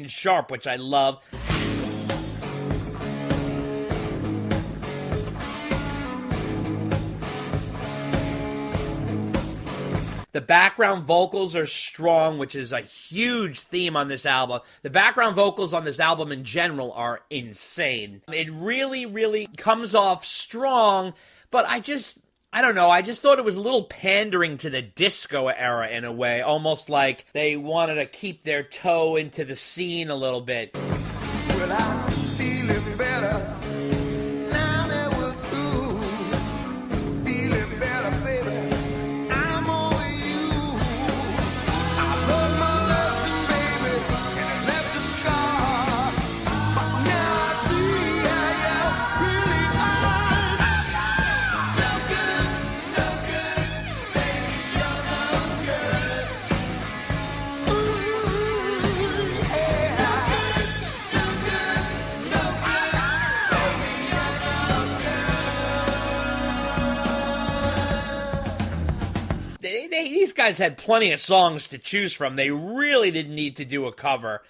sharp, which I love. The background vocals are strong, which is a huge theme on this album. The background vocals on this album in general are insane. It really, really comes off strong, but I don't know, I just thought it was a little pandering to the disco era in a way, almost like they wanted to keep their toe into the scene a little bit. Well, I'm feeling better. Now that we're through, feeling better, baby. I'm over you. I learned my lesson, baby, and it left a scar. But now I see how you really are. No good, no good, baby, you're no good. Ooh, yeah. No good, no good, baby, you're no good. These guys had plenty of songs to choose from. They really didn't need to do a cover.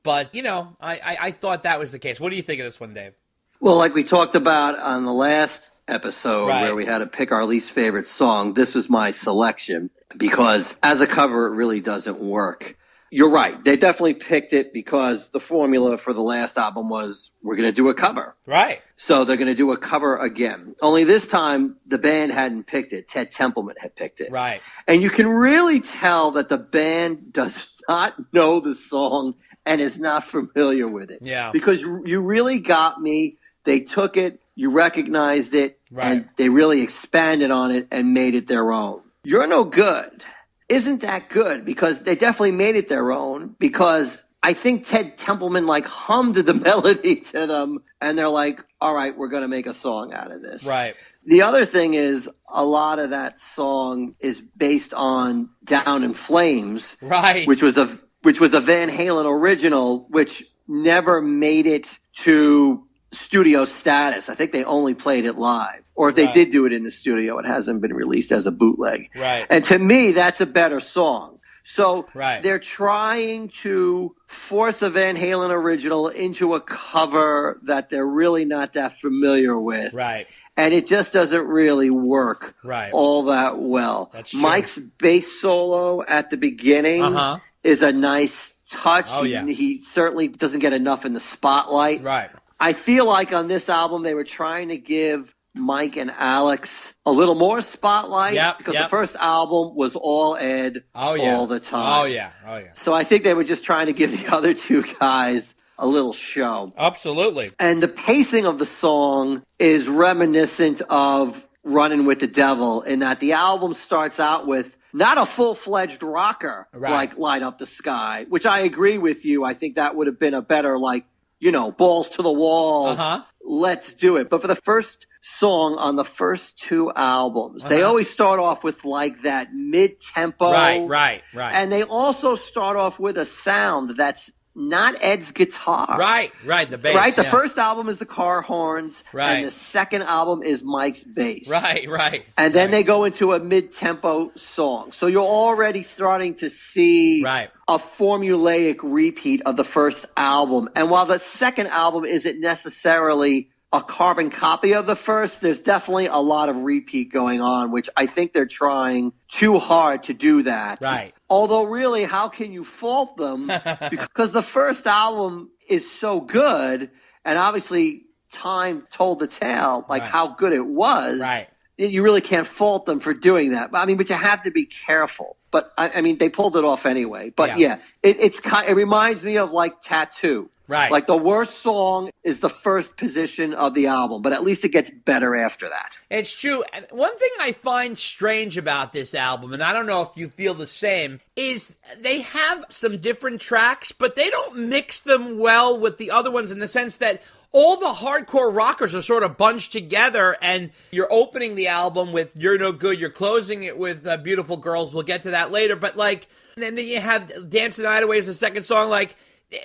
But, you know, I thought that was the case. What do you think of this one, Dave? Well, like we talked about on the last episode Right. where we had to pick our least favorite song, this was my selection because as a cover, it really doesn't work. You're right. They definitely picked it because the formula for the last album was we're going to do a cover. Right. So they're going to do a cover again. Only this time, the band hadn't picked it. Ted Templeman had picked it. Right. And you can really tell that the band does not know the song and is not familiar with it. Yeah. Because you really got me. They took it, you recognized it, Right. and they really expanded on it and made it their own. You're No Good isn't that good because they definitely made it their own because I think Ted Templeman like hummed the melody to them and they're like, all right, we're going to make a song out of this. Right. The other thing is a lot of that song is based on Down in Flames, Right. which was a Van Halen original, which never made it to studio status. I think they only played it live. Or if they Right. did do it in the studio, it hasn't been released as a bootleg. Right. And to me, that's a better song. So Right. they're trying to force a Van Halen original into a cover that they're really not that familiar with. Right. And it just doesn't really work Right. all that well. That's true. Mike's bass solo at the beginning Uh-huh. is a nice touch. Oh, yeah. He certainly doesn't get enough in the spotlight. Right. I feel like on this album they were trying to give Mike and Alex a little more spotlight Yep, because yep. the first album was all Ed Oh, yeah. all the time. Oh, yeah. Oh, yeah. So I think they were just trying to give the other two guys a little show. Absolutely. And the pacing of the song is reminiscent of Running with the Devil in that the album starts out with not a full-fledged rocker Right. like Light Up the Sky, which I agree with you. I think that would have been a better, like, you know, balls to the wall. Uh-huh. Let's do it. But for the first song on the first two albums, they always start off with like that mid-tempo. Right. And they also start off with a sound that's not Ed's guitar. Right. The bass. Right? The yeah. first album is the car horns. Right. And the second album is Mike's bass. Right. And then they go into a mid-tempo song. So you're already starting to see Right. a formulaic repeat of the first album. And while the second album isn't necessarily a carbon copy of the first, there's definitely a lot of repeat going on, which I think they're trying too hard to do that. Right. Although really, how can you fault them? Because the first album is so good, and obviously time told the tale, like Right. how good it was. Right. You really can't fault them for doing that. I mean, but you have to be careful. But I mean, they pulled it off anyway. But yeah, it reminds me of like Tattoo. Right. Like the worst song is the first position of the album, but at least it gets better after that. It's true. And one thing I find strange about this album, and I don't know if you feel the same, is they have some different tracks, but they don't mix them well with the other ones in the sense that all the hardcore rockers are sort of bunched together, and you're opening the album with You're No Good, you're closing it with Beautiful Girls. We'll get to that later. But like, and then you have Dance the Night Away as the second song, like,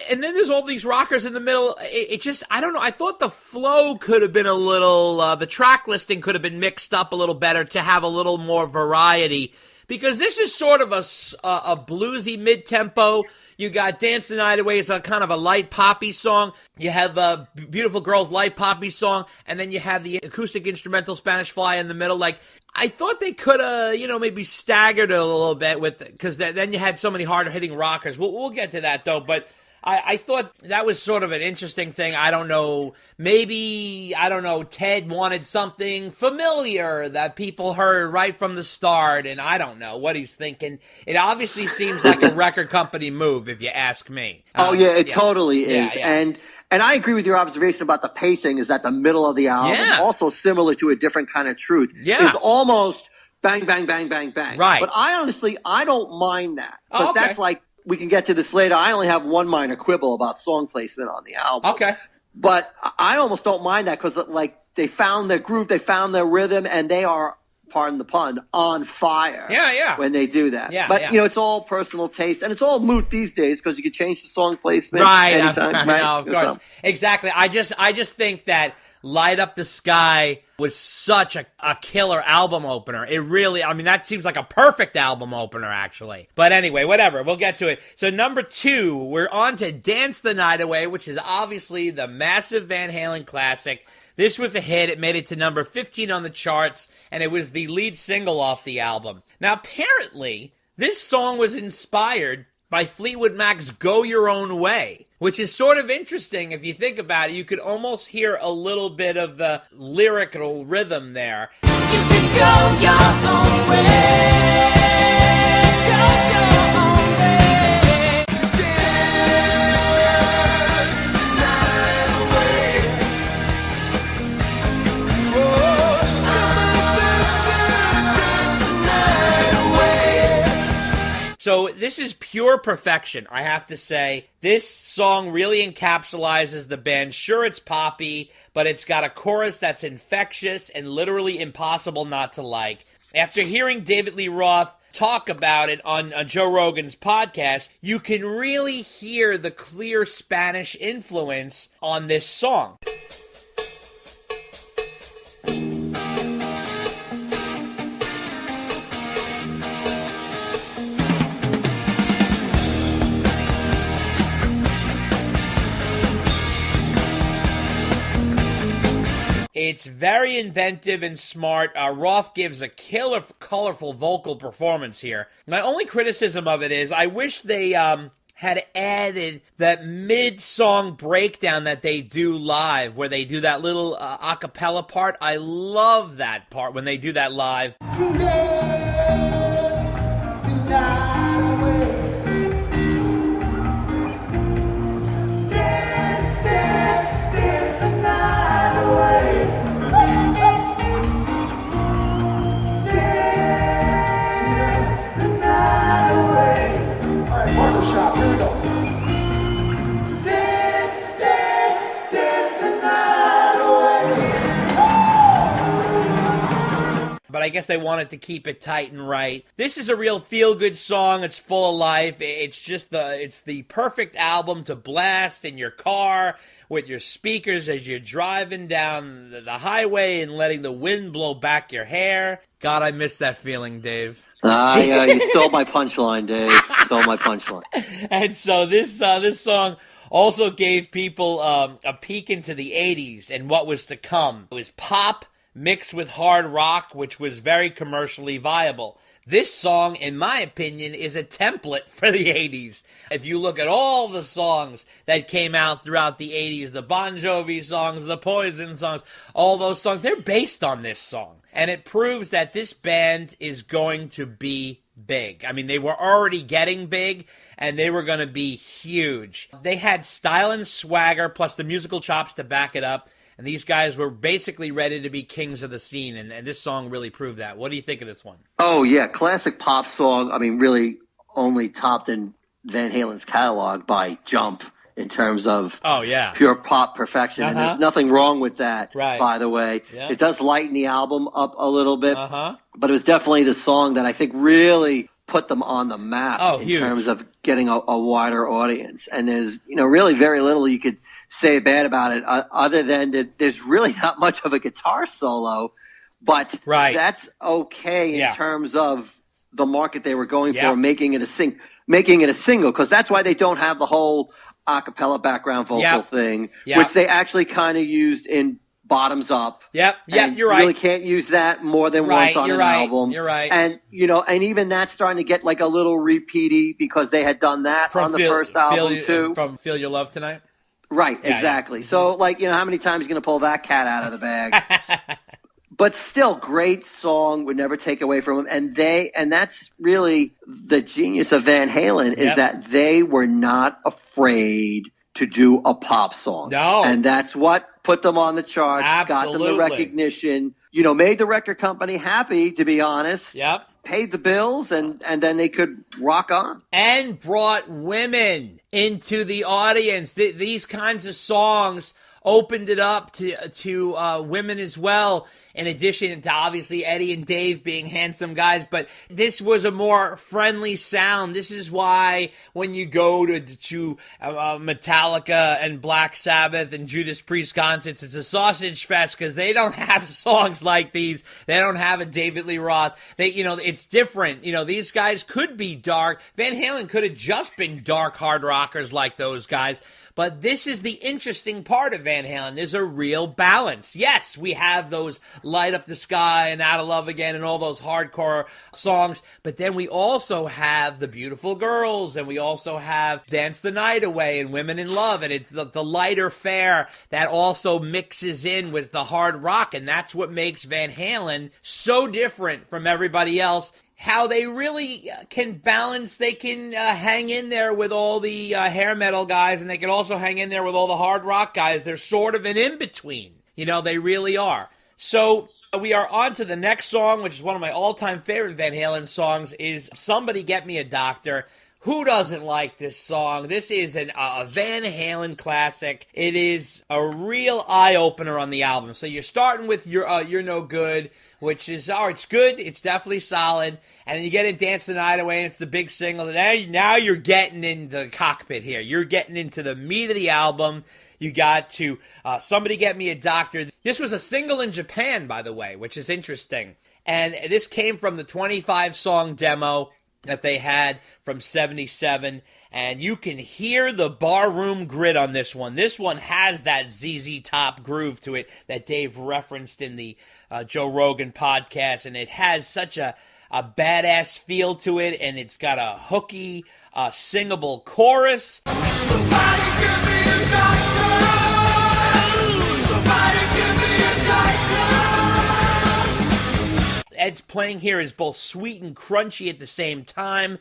and then there's all these rockers in the middle. It just, I don't know. I thought the flow could have been a little, the track listing could have been mixed up a little better to have a little more variety. because this is sort of a bluesy mid-tempo. You got Dance the Night Away is a kind of a light poppy song. You have Beautiful Girl's light poppy song, and then you have the acoustic instrumental Spanish Fly in the middle. Like, I thought they could have, maybe staggered it a little bit because then you had so many hard-hitting rockers. We'll get to that, though, but I thought that was sort of an interesting thing. I don't know. Maybe, Ted wanted something familiar that people heard right from the start, and I don't know what he's thinking. It obviously seems like a record company move, if you ask me. It totally is. Yeah. And I agree with your observation about the pacing is that the middle of the album, also similar to A Different Kind of Truth, is almost bang, bang, bang, bang, bang. Right. But I don't mind that. Because okay. that's like, we can get to this later. I only have one minor quibble about song placement on the album. Okay. But I almost don't mind that because, like, they found their groove, they found their rhythm, and they are, pardon the pun, on fire. Yeah. When they do that. Yeah, but, yeah. it's all personal taste, and it's all moot these days because you can change the song placement anytime. I know, of course. Exactly. I just think that Light Up the Sky was such a killer album opener. It really, that seems like a perfect album opener, actually. But anyway, whatever. We'll get to it. So number 2, we're on to Dance the Night Away, which is obviously the massive Van Halen classic. This was a hit. It made it to number 15 on the charts, and it was the lead single off the album. Now, apparently, this song was inspired by Fleetwood Mac's Go Your Own Way, which is sort of interesting if you think about it. You could almost hear a little bit of the lyrical rhythm there. You can go your own way. Go your own way. Dance the night away. Oh, dance the night away. So this is pure perfection, I have to say. This song really encapsulates the band. Sure, it's poppy, but it's got a chorus that's infectious and literally impossible not to like. After hearing David Lee Roth talk about it on Joe Rogan's podcast, you can really hear the clear Spanish influence on this song. It's very inventive and smart. Roth gives a killer, colorful vocal performance here. My only criticism of it is I wish they had added that mid-song breakdown that they do live, where they do that little a cappella part. I love that part when they do that live. But I guess they wanted to keep it tight and right. This is a real feel-good song. It's full of life. It's the perfect album to blast in your car with your speakers as you're driving down the highway and letting the wind blow back your hair. God, I miss that feeling, Dave. Yeah, you stole my punchline, Dave. Stole my punchline. And so this song also gave people a peek into the 80s and what was to come. It was pop mixed with hard rock, which was very commercially viable. This song, in my opinion, is a template for the 80s. If you look at all the songs that came out throughout the 80s, the Bon Jovi songs, the Poison songs, all those songs, they're based on this song. And it proves that this band is going to be big. I mean, they were already getting big, and they were going to be huge. They had style and swagger, plus the musical chops to back it up. And these guys were basically ready to be kings of the scene, and this song really proved that. What do you think of this one? Oh, yeah, classic pop song. I mean, really only topped in Van Halen's catalog by Jump in terms of pure pop perfection. And there's nothing wrong with that, by the way. Yeah. It does lighten the album up a little bit, but it was definitely the song that I think really put them on the map in terms of getting a wider audience. And there's, really very little you could say bad about it other than that there's really not much of a guitar solo, but that's okay in terms of the market they were going Yeah. for, making it a single, because that's why they don't have the whole a cappella background vocal Yep. thing, Yep. which they actually kind of used in Bottoms Up. Yep, And you're you right. really can't use that more than Right, once on you're an right, album. you're right. And, and even that's starting to get like a little repeaty because they had done that on the first album too. From Feel Your Love Tonight? Right, Yeah, exactly. So, like, how many times are you going to pull that cat out of the bag? But still, great song, would never take away from them. And that's really the genius of Van Halen, is Yep. that they were not afraid to do a pop song. No. And that's what put them on the charts, got them Absolutely. the recognition, made the record company happy, to be honest. Yep. Paid the bills, and then they could rock on. And brought women into the audience. These kinds of songs opened it up to women as well, in addition to obviously Eddie and Dave being handsome guys. But this was a more friendly sound. This is why when you go to Metallica and Black Sabbath and Judas Priest concerts, it's a sausage fest, because they don't have songs like these. They don't have a David Lee Roth. It's different. These guys could be dark. Van Halen could have just been dark hard rockers like those guys. But this is the interesting part of Van Halen. There's a real balance. Yes, we have those Light Up the Sky and Out of Love Again and all those hardcore songs, but then we also have The Beautiful Girls, and we also have Dance the Night Away and Women in Love, and it's the lighter fare that also mixes in with the hard rock, and that's what makes Van Halen so different from everybody else. How they really can balance, they can hang in there with all the hair metal guys, and they can also hang in there with all the hard rock guys. They're sort of an in-between. They really are. So we are on to the next song, which is one of my all-time favorite Van Halen songs, is Somebody Get Me a Doctor. Who doesn't like this song? This is a Van Halen classic. It is a real eye-opener on the album. So you're starting with You're No Good, which is, it's good. It's definitely solid. And then you get in Dance the Night Away, and it's the big single. Now you're getting in the cockpit here. You're getting into the meat of the album. You got to Somebody Get Me a Doctor. This was a single in Japan, by the way, which is interesting. And this came from the 25-song demo that they had from 77, and you can hear the barroom grit on this one. This one has that ZZ Top groove to it that Dave referenced in the Joe Rogan podcast, and it has such a badass feel to it, and it's got a hooky, singable chorus. Somebody give me a doctor. Somebody give me a doctor. Ed's playing here is both sweet and crunchy at the same time.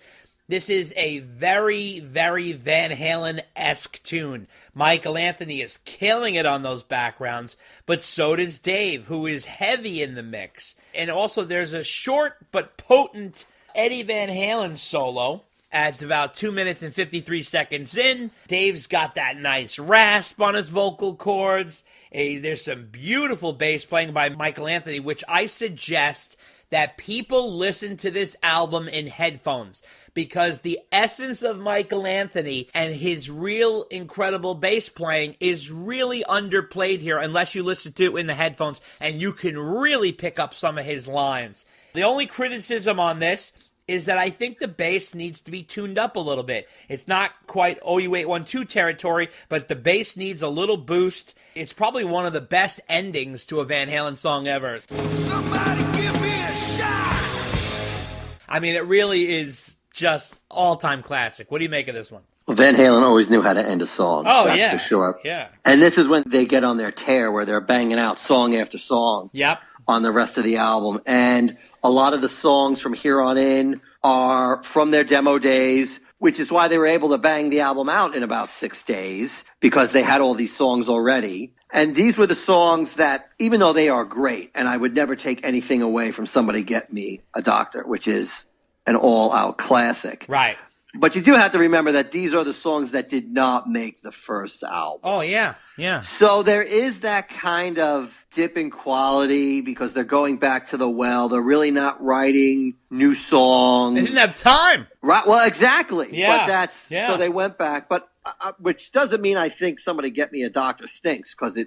This is a very, very Van Halen-esque tune. Michael Anthony is killing it on those backgrounds, but so does Dave, who is heavy in the mix. And also there's a short but potent Eddie Van Halen solo at about 2 minutes and 53 seconds in. Dave's got that nice rasp on his vocal cords. There's some beautiful bass playing by Michael Anthony, which I suggest that people listen to this album in headphones, because the essence of Michael Anthony and his real incredible bass playing is really underplayed here unless you listen to it in the headphones, and you can really pick up some of his lines. The only criticism on this is that I think the bass needs to be tuned up a little bit. It's not quite OU812 territory, but the bass needs a little boost. It's probably one of the best endings to a Van Halen song ever. Somebody give me a shot. I mean, it really is just all-time classic. What do you make of this one? Well, Van Halen always knew how to end a song. Oh, that's yeah. for sure. Yeah. And this is when they get on their tear, where they're banging out song after song Yep. on the rest of the album. And a lot of the songs from here on in are from their demo days, which is why they were able to bang the album out in about 6 days, because they had all these songs already. And these were the songs that, even though they are great, and I would never take anything away from Somebody Get Me a Doctor, which is an all-out classic. Right. But you do have to remember that these are the songs that did not make the first album. Oh, yeah. Yeah. So there is that kind of dip in quality because they're going back to the well. They're really not writing new songs. They didn't have time. Right. Well, exactly. Yeah. But Yeah. so they went back. But which doesn't mean I think somebody get me a Dr. Stinks, because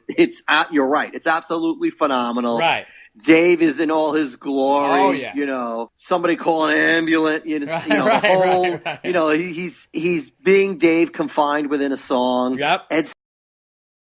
you're right. It's absolutely phenomenal. Right. Dave is in all his glory. Oh, yeah. You know, somebody call an ambulance. You know, Right, the whole. right. You know, he's being Dave confined within a song. Yep. Ed